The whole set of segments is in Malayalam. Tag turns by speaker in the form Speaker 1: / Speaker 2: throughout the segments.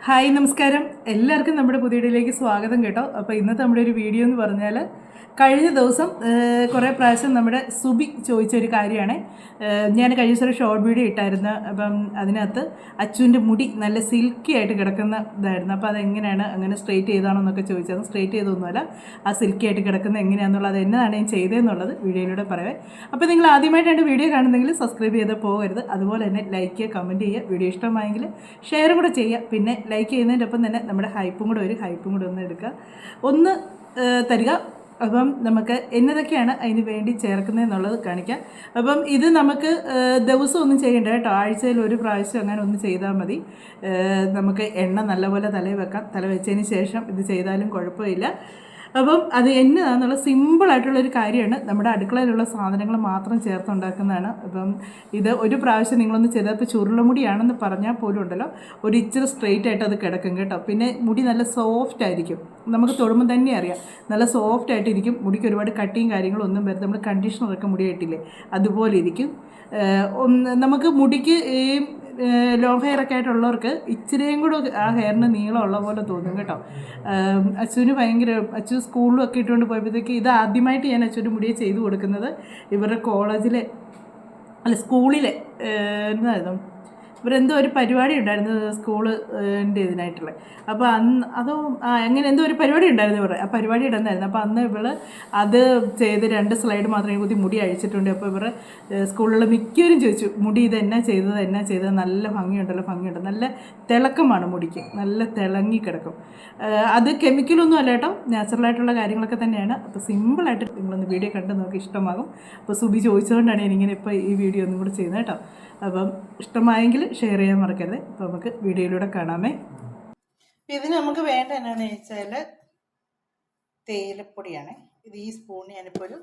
Speaker 1: ഹായ് നമസ്കാരം എല്ലാവർക്കും നമ്മുടെ പുതിയ വീഡിയോയിലേക്ക് സ്വാഗതം കേട്ടോ. അപ്പോൾ ഇന്നത്തെ നമ്മുടെ ഒരു വീഡിയോ എന്ന് പറഞ്ഞാൽ കഴിഞ്ഞ ദിവസം കുറേ പ്രാവശ്യം നമ്മുടെ സുബി ചോദിച്ചൊരു കാര്യമാണ്. ഞാൻ കഴിഞ്ഞ ദിവസം ഒരു ഷോർട്ട് വീഡിയോ ഇട്ടായിരുന്നു. അപ്പം അതിനകത്ത് അച്ചുവിൻ്റെ മുടി നല്ല സിൽക്കി ആയിട്ട് കിടക്കുന്ന ഇതായിരുന്നു. അപ്പോൾ അതെങ്ങനെയാണ് അങ്ങനെ സ്ട്രെയിറ്റ് ചെയ്താണോ എന്നൊക്കെ ചോദിച്ചത്. സ്ട്രെയിറ്റ് ചെയ്തൊന്നുമല്ല, ആ സിൽക്കി ആയിട്ട് കിടക്കുന്നത് എങ്ങനെയാണെന്നുള്ളത് എന്നതാണ് ഞാൻ ചെയ്തതെന്നുള്ളത് വീഡിയോയിലൂടെ പറയാം. അപ്പോൾ നിങ്ങൾ ആദ്യമായിട്ടാണ് വീഡിയോ കാണുന്നെങ്കിൽ സബ്സ്ക്രൈബ് ചെയ്ത് പോകരുത്. അതുപോലെ തന്നെ ലൈക്ക് ചെയ്യുക, കമൻറ്റ് ചെയ്യുക, വീഡിയോ ഇഷ്ടമായെങ്കിൽ ഷെയർ കൂടെ ചെയ്യുക. പിന്നെ ലൈക്ക് ചെയ്യുന്നതിൻ്റെ ഒപ്പം തന്നെ നമ്മുടെ ഹൈപ്പും കൂടെ ഒന്ന് എടുക്കുക, ഒന്ന് തരിക. അപ്പം നമുക്ക് എന്നതൊക്കെയാണ് അതിന് വേണ്ടി ചേർക്കുന്നതെന്നുള്ളത് കാണിക്കാം. അപ്പം ഇത് നമുക്ക് ദിവസം ഒന്നും ചെയ്യേണ്ട കേട്ടോ, ആഴ്ചയിൽ ഒരു പ്രാവശ്യം അങ്ങനെ ഒന്ന് ചെയ്താൽ മതി. നമുക്ക് എണ്ണ നല്ലപോലെ തലയിൽ വെക്കാം. തല വെച്ചതിന് ശേഷം ഇത് ചെയ്താലും കുഴപ്പമില്ല. അപ്പം അത് എന്നതാണെന്നുള്ള സിമ്പിളായിട്ടുള്ളൊരു കാര്യമാണ്. നമ്മുടെ അടുക്കളയിലുള്ള സാധനങ്ങൾ മാത്രം ചേർത്തുണ്ടാക്കുന്നതാണ്. അപ്പം ഇത് ഒരു പ്രാവശ്യം നിങ്ങളൊന്ന് ചെയ്താൽ, ഇപ്പോൾ ചുരുളമുടിയാണെന്ന് പറഞ്ഞാൽ പോലും ഉണ്ടല്ലോ, ഒരു ഇച്ചിരി സ്ട്രെയിറ്റ് ആയിട്ട് അത് കിടക്കും കേട്ടോ. പിന്നെ മുടി നല്ല സോഫ്റ്റ് ആയിരിക്കും, നമുക്ക് തൊടുമ്പോൾ തന്നെ അറിയാം, നല്ല സോഫ്റ്റ് ആയിട്ടിരിക്കും. മുടിക്ക് ഒരുപാട് കട്ടിയും കാര്യങ്ങളും ഒന്നും വരും. നമ്മൾ കണ്ടീഷണറൊക്കെ മുടി ആയിട്ടില്ലേ, അതുപോലെ ഇരിക്കും. നമുക്ക് മുടിക്ക് ഈ ലോങ് ഹെയറൊക്കെ ആയിട്ടുള്ളവർക്ക് ഇച്ചിരിയും കൂടെ ആ ഹെയറിന് നീളമുള്ള പോലെ തോന്നും കേട്ടോ. അച്ഛന് അച്ഛൻ സ്കൂളിലും ഒക്കെ ഇട്ടുകൊണ്ട് പോയപ്പോഴത്തേക്ക് ഇത് ആദ്യമായിട്ട് ഞാൻ അച്ഛൻ്റെ മുടിയെ ചെയ്തു കൊടുക്കുന്നത് ഇവരുടെ കോളേജിലെ സ്കൂളിലെ എന്തായിരുന്നു, ഇവരെന്തോ ഒരു പരിപാടി ഉണ്ടായിരുന്നു സ്കൂളിൻ്റെ ഇതിനായിട്ടുള്ള. അപ്പോൾ അങ്ങനെ എന്തോ ഒരു പരിപാടി ഉണ്ടായിരുന്നു ഇവർ, ആ പരിപാടി ഇടുന്നായിരുന്നു. അപ്പോൾ അന്ന് ഇവൾ അത് ചെയ്ത് 2 സ്ലൈഡ് മാത്രമേ കുത്തി മുടി അഴിച്ചിട്ടുണ്ട്. അപ്പോൾ ഇവർ സ്കൂളിലുള്ള മിക്കവരും ചോദിച്ചു, മുടി ഇത് എന്നാ ചെയ്തത്, നല്ല ഭംഗിയുണ്ട്, നല്ല തിളക്കമാണ് മുടിക്ക്, നല്ല തിളങ്ങി കിടക്കും. അത് കെമിക്കലൊന്നും അല്ല കേട്ടോ, നാച്ചുറലായിട്ടുള്ള കാര്യങ്ങളൊക്കെ തന്നെയാണ്. അപ്പോൾ സിമ്പിളായിട്ട് നിങ്ങളൊന്ന് വീഡിയോ കണ്ട് നോക്കി ഇഷ്ടമാകും. അപ്പോൾ സുബി ചോദിച്ചുകൊണ്ടാണ് ഞാനിങ്ങനെ ഇപ്പോൾ ഈ വീഡിയോ ഒന്നും കൂടെ ചെയ്യുന്നത് കേട്ടോ. അപ്പം ഇഷ്ടമായെങ്കിൽ ഷെയർ ചെയ്യാൻ മറക്കരുത്. അപ്പോൾ നമുക്ക് വീഡിയോയിലൂടെ കാണാമേ. ഇതിന് നമുക്ക് വേണ്ട എന്നാന്ന് വെച്ചാൽ തേയിലപ്പൊടിയാണ്. ഇത് ഈ സ്പൂൺ ഞാനിപ്പോൾ ഒരു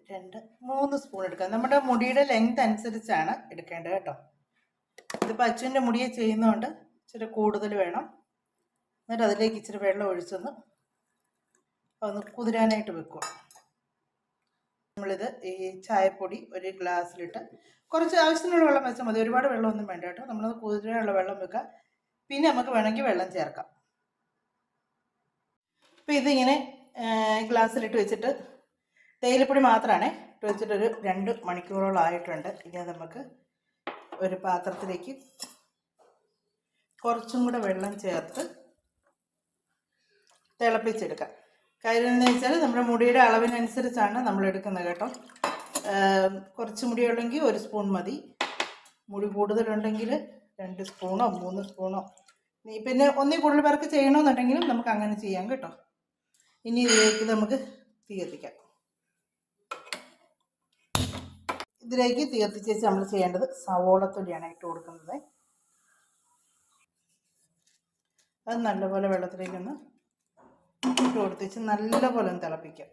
Speaker 1: 2-3 സ്പൂൺ എടുക്കാം. നമ്മുടെ മുടിയുടെ ലെങ്ത് അനുസരിച്ചാണ് എടുക്കേണ്ടത് കേട്ടോ. ഇതിപ്പോൾ അച്ഛൻ്റെ മുടിയെ ചെയ്യുന്നതുകൊണ്ട് ഇച്ചിരി കൂടുതൽ വേണം. എന്നിട്ട് അതിലേക്ക് ഇച്ചിരി വെള്ളം ഒഴിച്ചൊന്ന് കുതിരാനായിട്ട് വെക്കുക. നമ്മളിത് ഈ ചായപ്പൊടി ഒരു ഗ്ലാസ്സിലിട്ട് കുറച്ച് ആവശ്യത്തിനുള്ള വെള്ളം വെച്ചാൽ മതി, ഒരുപാട് വെള്ളമൊന്നും വേണ്ട കേട്ടോ. നമ്മളത് കുതിരാനുള്ള വെള്ളം വെക്കുക. പിന്നെ നമുക്ക് വേണമെങ്കിൽ വെള്ളം ചേർക്കാം. അപ്പോൾ ഇതിങ്ങനെ ഗ്ലാസ്സിലിട്ട് വെച്ചിട്ട്, തേയിലപ്പൊടി മാത്രമാണ് ഇട്ട് വെച്ചിട്ടൊരു 2 മണിക്കൂറോളം ആയിട്ടുണ്ട്. ഇനി നമുക്ക് ഒരു പാത്രത്തിലേക്ക് കുറച്ചും കൂടെ വെള്ളം ചേർത്ത് തിളപ്പിച്ചെടുക്കാം. കാര്യം എന്ന് വെച്ചാൽ നമ്മുടെ മുടിയുടെ അളവിനനുസരിച്ചാണ് നമ്മൾ എടുക്കുന്നത് കേട്ടോ. കുറച്ച് മുടിയുണ്ടെങ്കിൽ 1 സ്പൂൺ മതി. മുടി കൂടുതലുണ്ടെങ്കിൽ 2 സ്പൂണോ 3 സ്പൂണോ, പിന്നെ ഒന്നിൽ കൂടുതൽ പേർക്ക് ചെയ്യണമെന്നുണ്ടെങ്കിലും നമുക്ക് അങ്ങനെ ചെയ്യാം കേട്ടോ. ഇനി ഇതിലേക്ക് നമുക്ക് തീ കത്തിക്കാം. ഇതിലേക്ക് തീ കത്തിച്ച് വെച്ച് നമ്മൾ ചെയ്യേണ്ടത് സവോളത്തൊലിയാണ് ഇട്ട് കൊടുക്കുന്നത്. അത് നല്ലപോലെ വെള്ളത്തിലേക്കൊന്ന് ഇട്ട് കൊടുത്തിച്ച് നല്ലപോലെ ഒന്ന് തിളപ്പിക്കാം.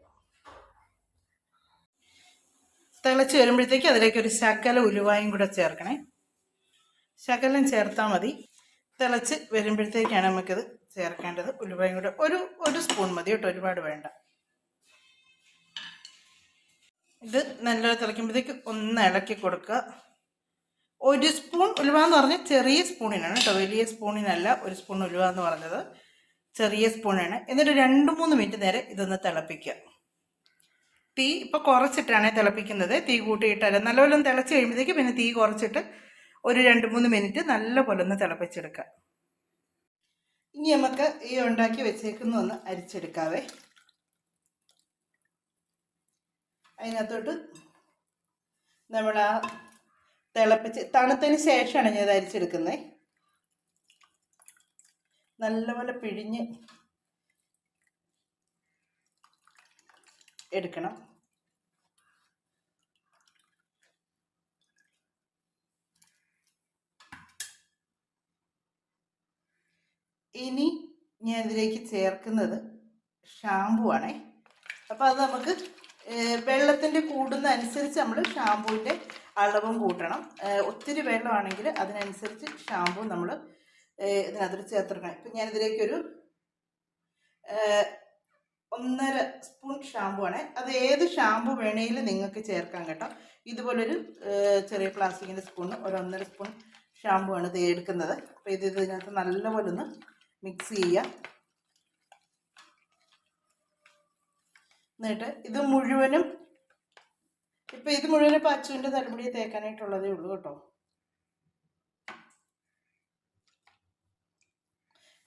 Speaker 1: തിളച്ച് വരുമ്പോഴത്തേക്ക് അതിലേക്ക് ഒരു ശകല ഉലുവായും കൂടെ ചേർക്കണേ. ശകലം ചേർത്താൽ മതി. തിളച്ച് വരുമ്പോഴത്തേക്കാണ് നമുക്കിത് ചേർക്കേണ്ടത്. ഉലുവായും കൂടെ ഒരു സ്പൂൺ മതി കേട്ടോ, ഒരുപാട് വേണ്ട. ഇത് നല്ലപോലെ തിളയ്ക്കുമ്പോഴത്തേക്ക് ഒന്ന് ഇളക്കി കൊടുക്കുക. 1 സ്പൂൺ ഉലുവ എന്ന് പറഞ്ഞാൽ ചെറിയ സ്പൂണിനാണ് കേട്ടോ, വലിയ സ്പൂണിനല്ല 1 സ്പൂൺ ഉലുവ എന്ന് പറഞ്ഞത്, ചെറിയ സ്പൂണാണ്. എന്നിട്ട് 2-3 മിനിറ്റ് നേരം ഇതൊന്ന് തിളപ്പിക്കുക. തീ ഇപ്പോൾ കുറച്ചിട്ടാണ് തിളപ്പിക്കുന്നത്, തീ കൂട്ടിയിട്ടല്ല. നല്ലപോലെ ഒന്ന് തിളച്ച് കഴിയുമ്പോഴത്തേക്ക് പിന്നെ തീ കുറച്ചിട്ട് ഒരു 2-3 മിനിറ്റ് നല്ലപോലെ ഒന്ന് തിളപ്പിച്ചെടുക്കുക. ഇനി നമുക്ക് ഈ ഉണ്ടാക്കി വെച്ചേക്കുന്ന ഒന്ന് അരിച്ചെടുക്കാവേ. അതിനകത്തോട്ട് നമ്മൾ ആ തിളപ്പിച്ച് തണുത്തതിന് ശേഷമാണ് ഞാൻ ഇത് അരിച്ചെടുക്കുന്നത്. നല്ലപോലെ പിഴിഞ്ഞ് എടുക്കണം. ഇനി ഞാൻ ഇതിലേക്ക് ചേർക്കുന്നത് ഷാമ്പു ആണേ. അപ്പോൾ അത് നമുക്ക് വെള്ളത്തിൻ്റെ കൂടുന്ന അനുസരിച്ച് നമ്മൾ ഷാമ്പുവിൻ്റെ അളവും കൂട്ടണം. ഒത്തിരി വെള്ളമാണെങ്കിൽ അതിനനുസരിച്ച് ഷാമ്പു നമ്മൾ ഇതിനകത്ത് ചേർത്തിടണം. ഇപ്പം ഞാനിതിലേക്കൊരു 1.5 സ്പൂൺ ഷാമ്പു ആണ്. അത് ഏത് ഷാമ്പു വേണമെങ്കിലും നിങ്ങൾക്ക് ചേർക്കാം കേട്ടോ. ഇതുപോലൊരു ചെറിയ പ്ലാസ്റ്റിക്കിൻ്റെ സ്പൂണ് ഒരു 1.5 സ്പൂൺ ഷാമ്പു ആണ് ഇത് എടുക്കുന്നത്. അപ്പോൾ ഇതിനകത്ത് നല്ലപോലെ ഒന്ന് മിക്സ് ചെയ്യുക. എന്നിട്ട് ഇത് മുഴുവനും ഇപ്പോൾ അച്ചുവിൻ്റെ തലമുടിയെ തേക്കാനായിട്ടുള്ളതേ ഉള്ളൂ കേട്ടോ.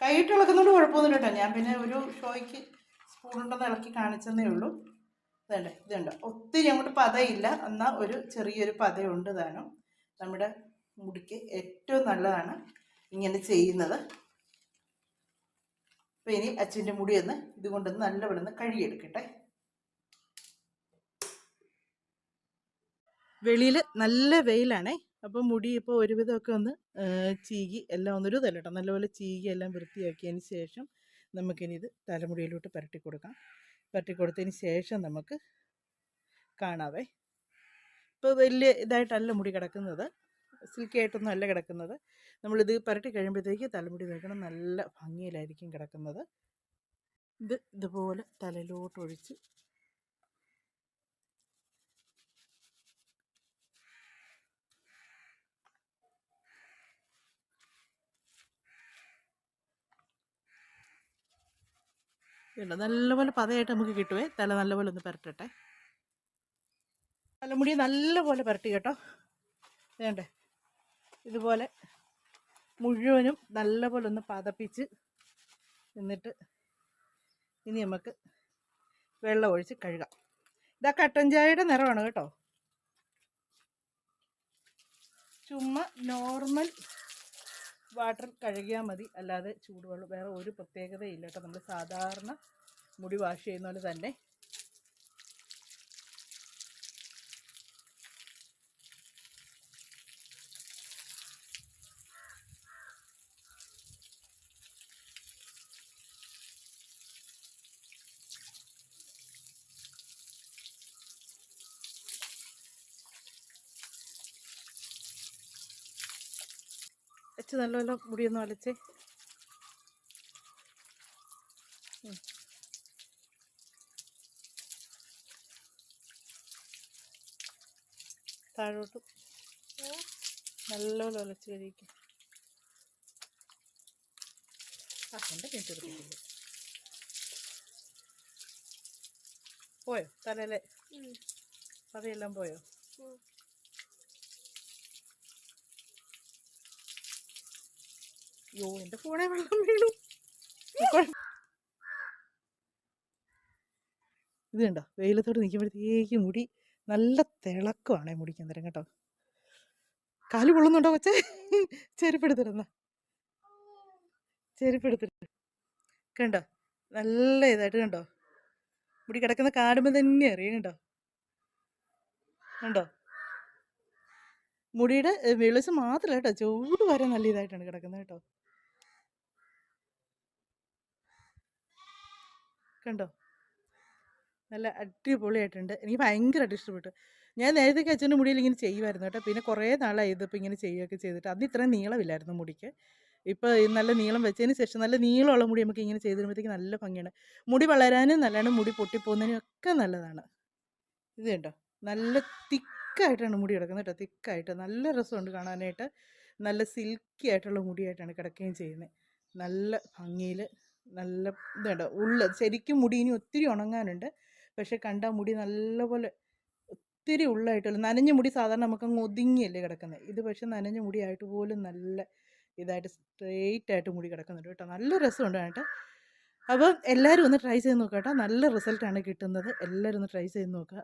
Speaker 1: കൈയിട്ട് ഇളക്കുന്നതുകൊണ്ട് കുഴപ്പമൊന്നുമില്ല കേട്ടോ. ഞാൻ പിന്നെ ഒരു ഷോയ്ക്ക് സ്പൂണുണ്ടെന്ന് ഇളക്കി കാണിച്ചെന്നേ ഉള്ളൂ. ഇതുണ്ട് ഒത്തിരി അങ്ങോട്ട് പതയില്ല, എന്നാൽ ഒരു ചെറിയൊരു പതയുണ്ട് താനും. നമ്മുടെ മുടിക്ക് ഏറ്റവും നല്ലതാണ് ഇങ്ങനെ ചെയ്യുന്നത്. അപ്പോൾ ഇനി അച്ഛൻ്റെ മുടിയൊന്ന് ഇതുകൊണ്ടൊന്ന് നല്ലപോലെ ഒന്ന് കഴുകിയെടുക്കട്ടെ. വെളിയിൽ നല്ല വെയിലാണേ. അപ്പോൾ മുടി ഇപ്പോൾ ഒരുവിധമൊക്കെ ഒന്ന് ചീകി എല്ലാം ഒന്നൊരു തലട്ടോ നല്ലപോലെ ചീകി എല്ലാം വൃത്തിയാക്കിയതിന് ശേഷം നമുക്കിനി ഇത് തലമുടിയിലോട്ട് പുരട്ടി കൊടുക്കാം. പുരട്ടി കൊടുത്തതിന് ശേഷം നമുക്ക് കാണാവേ. ഇപ്പോൾ വലിയ ഇതായിട്ടല്ല മുടി കിടക്കുന്നത്, സിൽക്കി ആയിട്ടൊന്നും അല്ല കിടക്കുന്നത്. നമ്മളിത് പുരട്ടി കഴിയുമ്പോഴത്തേക്ക് തലമുടി നോക്കണം നല്ല ഭംഗിയിലായിരിക്കും കിടക്കുന്നത്. ഇതുപോലെ തലയിലോട്ടൊഴിച്ച് നല്ലപോലെ പതയായിട്ട് നമുക്ക് കിട്ടുവേ. തല നല്ലപോലെ ഒന്ന് പുരട്ടട്ടെ. തലമുടി നല്ലപോലെ പുരട്ടി കേട്ടോ. വേണ്ടേ ഇതുപോലെ മുഴുവനും നല്ലപോലെ ഒന്ന് പതപ്പിച്ച് എന്നിട്ട് ഇനി നമുക്ക് വെള്ളം ഒഴിച്ച് കഴുകാം. ഇതാ കട്ടൻ ചായയുടെ നിറമാണ് കേട്ടോ. ചുമ്മാ നോർമൽ വാട്ടർ കഴുകിയാൽ മതി, അല്ലാതെ ചൂടുവെള്ളം വേറെ ഒരു പ്രത്യേകതയില്ല കേട്ടോ. നമ്മൾ സാധാരണ മുടി വാഷ് ചെയ്യുന്ന പോലെ തന്നെ. വെച്ച് നല്ലപോലെ മുടിയൊന്നും അലച്ചേ. താഴോട്ട് നല്ലപോലെ ഒലച്ച് കഴിക്കും. എൻ്റെ കിട്ടിയില്ല. പോയോ തലയിലെ പതയെല്ലാം പോയോ? യോ എൻ്റെ ഫോണെ വെള്ളം വീണു. ഇത് കണ്ടോ വെയിലത്തോട് നിൽക്കുമ്പോഴത്തേക്ക് മുടി നല്ല തിളക്കമാണേ മുടിക്ക് അന്നേരം കേട്ടോ. കാല് പൊള്ളുന്നുണ്ടോ കൊച്ചേ? ചെരുപ്പെടുത്തിരുന്ന ചെരുപ്പെടുത്തിട്ട് കണ്ടോ നല്ല ഇതായിട്ട് കണ്ടോ മുടി കിടക്കുന്ന കാണുമ്പോൾ തന്നെ അറിയാം. കണ്ടോ കണ്ടോ മുടിയുടെ വെളിച്ചം മാത്രമല്ല കേട്ടോ, ചൂട് വരെ നല്ല ഇതായിട്ടാണ് കിടക്കുന്നത് കേട്ടോ. കണ്ടോ നല്ല അടിപൊളിയായിട്ടുണ്ട്. എനിക്ക് ഭയങ്കരമായിട്ട് ഇഷ്ടപ്പെട്ടു. ഞാൻ നേരത്തെ അച്ഛൻ്റെ മുടിയിൽ ഇങ്ങനെ ചെയ്യുമായിരുന്നു കേട്ടോ. പിന്നെ കുറേ നാളായി ഇതിപ്പോൾ ഇങ്ങനെ ചെയ്യുകയൊക്കെ ചെയ്തിട്ട്. അന്ന് ഇത്രയും നീളമില്ലായിരുന്നു മുടിക്ക്. ഇപ്പോൾ നല്ല നീളം വെച്ചതിന് ശേഷം നല്ല നീളമുള്ള മുടി നമുക്ക് ഇങ്ങനെ ചെയ്ത് തരുമ്പോഴത്തേക്ക് നല്ല ഭംഗിയാണ്. മുടി വളരാനും നല്ലതാണ്, മുടി പൊട്ടിപ്പോകുന്നതിനും ഒക്കെ നല്ലതാണ്. ഇത് കണ്ടോ നല്ല തിക്കായിട്ടാണ് മുടി കിടക്കുന്നത് കേട്ടോ. തിക്കായിട്ട് നല്ല രസമുണ്ട് കാണാനായിട്ട്. നല്ല സിൽക്കി ആയിട്ടുള്ള മുടിയായിട്ടാണ് കിടക്കുകയും ചെയ്യുന്നത്. നല്ല ഭംഗിയിൽ നല്ല ഇതുണ്ടോ ശരിക്കും മുടി ഇനി ഒത്തിരി ഉണങ്ങാനുണ്ട്. പക്ഷെ കണ്ട മുടി നല്ലപോലെ ഒത്തിരി ഉള്ളായിട്ടുള്ള നനഞ്ഞ മുടി സാധാരണ നമുക്കങ്ങ് ഒതുങ്ങിയല്ലേ കിടക്കുന്നത്. ഇത് പക്ഷെ നനഞ്ഞ മുടിയായിട്ട് പോലും നല്ല ഇതായിട്ട് സ്ട്രെയിറ്റ് ആയിട്ട് മുടി കിടക്കുന്നുണ്ട് കേട്ടോ. നല്ല രസമുണ്ട് കേട്ടോ. അപ്പം എല്ലാവരും ഒന്ന് ട്രൈ ചെയ്ത് നോക്കുക കേട്ടോ. നല്ല റിസൾട്ടാണ് കിട്ടുന്നത്. എല്ലാവരും ഒന്ന് ട്രൈ ചെയ്ത് നോക്കുക.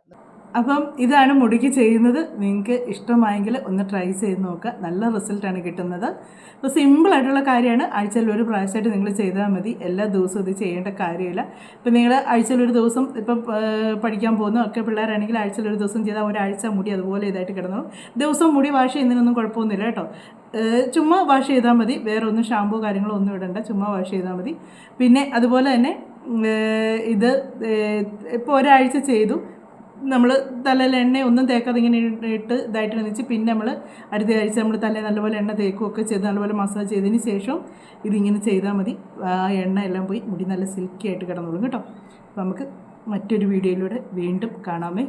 Speaker 1: അപ്പം ഇതാണ് മുടിക്ക് ചെയ്യുന്നത്. നിങ്ങൾക്ക് ഇഷ്ടമായെങ്കിൽ ഒന്ന് ട്രൈ ചെയ്ത് നോക്കുക. നല്ല റിസൾട്ടാണ് കിട്ടുന്നത്. അപ്പോൾ സിമ്പിളായിട്ടുള്ള കാര്യമാണ്. ആഴ്ചയിൽ ഒരു പ്രാവശ്യമായിട്ട് നിങ്ങൾ ചെയ്താൽ മതി. എല്ലാ ദിവസവും ഇത് ചെയ്യേണ്ട കാര്യമില്ല. ഇപ്പം നിങ്ങൾ ആഴ്ചയിൽ ഒരു ദിവസം ഇപ്പം പഠിക്കാൻ പോകുന്ന ഒക്കെ പിള്ളേരാണെങ്കിൽ ആഴ്ചയിൽ ഒരു ദിവസം ചെയ്താൽ ഒരാഴ്ച മുടി അതുപോലെ ഇതായിട്ട് കിടന്നോളും. ദിവസം മുടി വാഷ് ചെയ്യുന്നതിനൊന്നും കുഴപ്പമൊന്നുമില്ല കേട്ടോ. ചുമ്മാ വാഷ് ചെയ്താൽ മതി. വേറെ ഒന്നും ഷാമ്പൂ കാര്യങ്ങളോ ഒന്നും ഇടണ്ട. ചുമ്മാ വാഷ് ചെയ്താൽ മതി. പിന്നെ അതുപോലെ തന്നെ ഇത് ഇപ്പോൾ ഒരാഴ്ച ചെയ്തു, നമ്മൾ തലയിൽ എണ്ണ ഒന്നും തേക്കാതെ ഇങ്ങനെ ഇട്ട് ഇതായിട്ട് വെച്ച് പിന്നെ നമ്മൾ അടുത്ത ആഴ്ച നമ്മൾ തലയിൽ നല്ലപോലെ എണ്ണ തേക്കുകയൊക്കെ ചെയ്ത് നല്ലപോലെ മസാജ് ചെയ്തതിന് ശേഷം ഇതിങ്ങനെ ചെയ്താൽ മതി. ആ എണ്ണ എല്ലാം പോയി മുടി നല്ല സിൽക്കി ആയിട്ട് കിടന്നോളും കേട്ടോ. അപ്പോൾ നമുക്ക് മറ്റൊരു വീഡിയോയിലൂടെ വീണ്ടും കാണാമേ.